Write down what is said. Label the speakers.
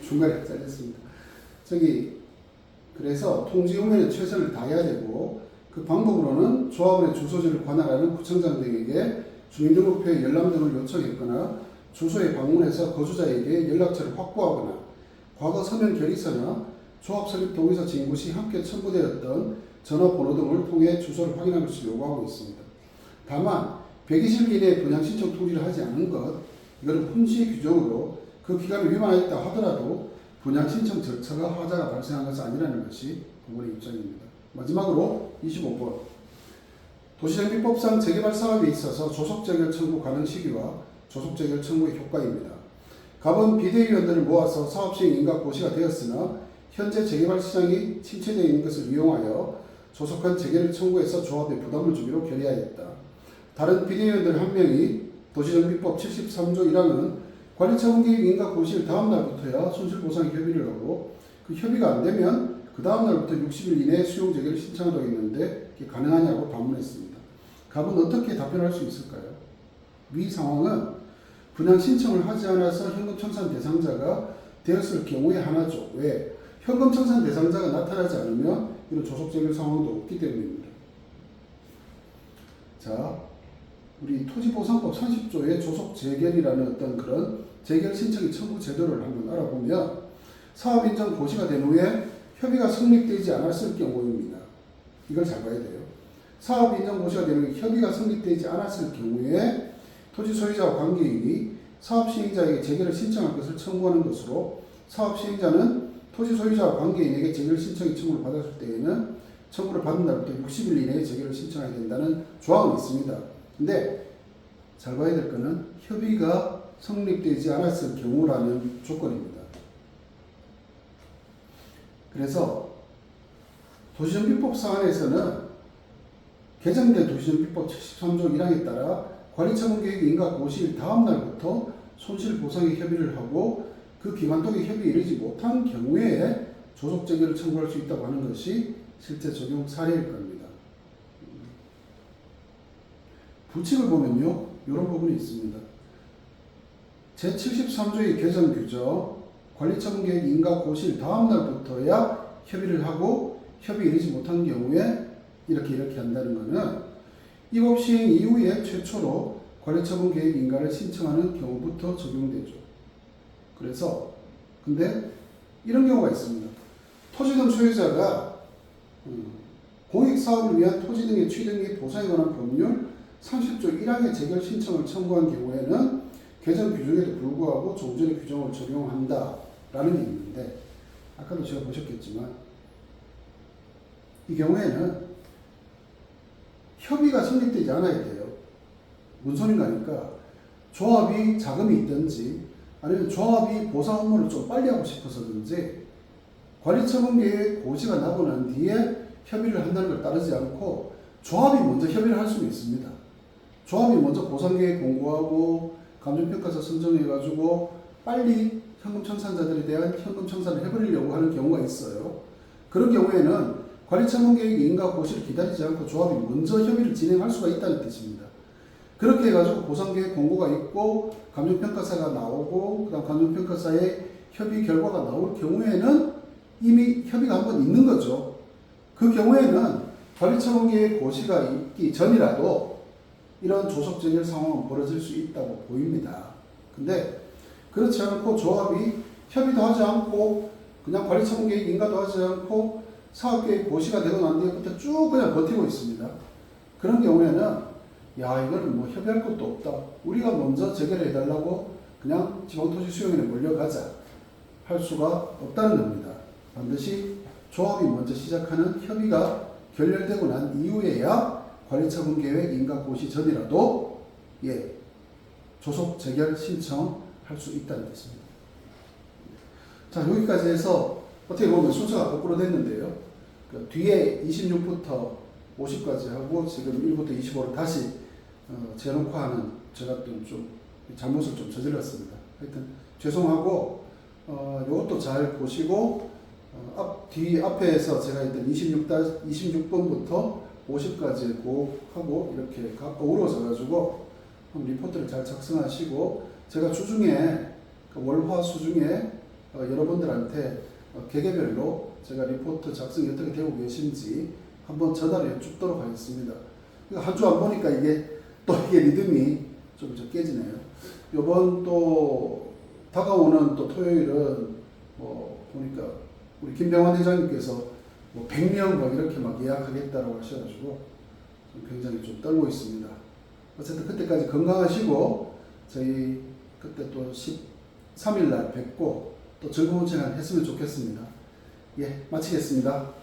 Speaker 1: 중간에 잘렸습니다. 그래서 통지 의무에 최선을 다해야 되고, 그 방법으로는 조합원의 주소지를 관할하는 구청장 등에게 주민등록표의 열람 등을 요청했거나 주소에 방문해서 거주자에게 연락처를 확보하거나 과거 서면 결의서나 조합 설립 동의서 진구 시 함께 첨부되었던 전화번호 등을 통해 주소를 확인할 것을 요구하고 있습니다. 다만 120일 이내에 분양 신청 통지를 하지 않은 것, 이거는 훈시 규정으로 그 기간을 위반하였다 하더라도 분양 신청 절차가 하자가 발생한 것은 아니라는 것이 법원의 입장입니다. 마지막으로 25번. 도시정비법상 재개발 사업에 있어서 조속재결 청구 가능 시기와 조속재결 청구의 효과입니다. 갑은 비대위원들을 모아서 사업시행 인가 고시가 되었으나 현재 재개발 시장이 침체되어 있는 것을 이용하여 조속한 재개를 청구해서 조합에 부담을 주기로 결의하였다. 다른 비대위원들 한 명이 도시정비법 73조 1항은 관리처분계획 인가 고시일 다음 날부터야 손실보상에 협의를 하고, 그 협의가 안 되면 그 다음 날부터 60일 이내에 수용 재개를 신청하라고 했는데 이게 가능하냐고 반문했습니다. 갑은 어떻게 답변할 수 있을까요? 위 상황은 분양 신청을 하지 않아서 현금 청산 대상자가 되었을 경우에 하나죠. 왜? 현금 청산 대상자가 나타나지 않으면 이런 조속 재결 상황도 없기 때문입니다. 자, 우리 토지보상법 30조의 조속 재결이라는 어떤 그런 재결 신청의 청구 제도를 한번 알아보면, 사업 인정 고시가 된 후에 협의가 성립되지 않았을 경우입니다. 이걸 잘 봐야 돼요. 사업 인정 고시가 된 후에 협의가 성립되지 않았을 경우에 토지 소유자와 관계인이 사업 시행자에게 재결을 신청할 것을 청구하는 것으로, 사업 시행자는 토지 소유자와 관계인에게 재결 신청의 청구를 받았을 때에는 청구를 받은 날부터 60일 이내에 재결을 신청해야 된다는 조항이 있습니다. 근데 잘 봐야 될 것은 협의가 성립되지 않았을 경우라는 조건입니다. 그래서 도시정비법 사안에서는 개정된 도시정비법 73조 1항에 따라 관리처분계획 인가 고시일 다음 날부터 손실보상에 협의를 하고 그 기간 동안 협의에 이르지 못한 경우에 조속재결을 청구할 수 있다고 하는 것이 실제 적용 사례일 겁니다. 부칙을 보면요, 이런 부분이 있습니다. 제73조의 개정 규정, 관리처분계획 인가 고시일 다음 날부터야 협의를 하고 협의에 이르지 못한 경우에 이렇게 한다는 것은 이 법 시행 이후에 최초로 관리처분계획 인가를 신청하는 경우부터 적용되죠. 그래서 근데 이런 경우가 있습니다. 토지 등 소유자가 공익사업을 위한 토지 등의 취득 및 보상에 관한 법률 30조 1항의 재결 신청을 청구한 경우에는 개정 규정에도 불구하고 종전의 규정을 적용한다라는 게 있는데, 아까도 제가 보셨겠지만 이 경우에는 협의가 성립되지 않아야 돼요. 무슨 소린가 하니까 조합이 자금이 있든지 아니면 조합이 보상 업무를 좀 빨리 하고 싶어서든지 관리처분계획 고시가 나고 난 뒤에 협의를 한다는 걸 따르지 않고 조합이 먼저 협의를 할 수는 있습니다. 조합이 먼저 보상계획 공고하고 감정평가서 선정해가지고 빨리 현금 청산자들에 대한 현금 청산을 해버리려고 하는 경우가 있어요. 그런 경우에는 관리처분계획 인가 고시를 기다리지 않고 조합이 먼저 협의를 진행할 수가 있다는 뜻입니다. 그렇게 해가지고 보상계획 공고가 있고 감정평가사가 나오고 그 다음 감정평가사의 협의 결과가 나올 경우에는 이미 협의가 한 번 있는 거죠. 그 경우에는 관리처분계획 고시가 있기 전이라도 이런 조속재결 상황은 벌어질 수 있다고 보입니다. 근데 그렇지 않고 조합이 협의도 하지 않고 그냥 관리처분계획 인가도 하지 않고 사업계획 고시가 되고 난 뒤에부터 쭉 그냥 버티고 있습니다. 그런 경우에는 야, 이거는 뭐 협의할 것도 없다. 우리가 먼저 재결해 달라고 그냥 지방토지 수용인에 몰려가자 할 수가 없다는 겁니다. 반드시 조합이 먼저 시작하는 협의가 결렬되고 난 이후에야 관리처분계획 인가 고시 전이라도 조속 재결 신청할 수 있다는 뜻입니다. 자, 여기까지 해서 어떻게 보면 순서가 거꾸로 됐는데요. 그 뒤에 26부터 50까지 하고 지금 1부터 25를 다시 재놓고 하는 제가 좀 잘못을 좀 저질렀습니다. 하여튼 죄송하고 이것도 잘 보시고 앞에서 제가 했던 26번부터 50까지 하고 이렇게 어우러져 가지고 리포트를 잘 작성하시고 제가 주중에 월화 수중에 여러분들한테 개개별로 제가 리포트 작성이 어떻게 되고 계신지 한번 전화를 해주도록 하겠습니다. 한 주 안 보니까 이게 리듬이 좀 깨지네요. 요번 또 다가오는 또 토요일은 보니까 우리 김병환 회장님께서 100명 막 이렇게 막 예약하겠다고 하셔가지고 굉장히 좀 떨고 있습니다. 어쨌든 그때까지 건강하시고 저희 그때 또 13일 날 뵙고 또 즐거운 시간 했으면 좋겠습니다. 예, 마치겠습니다.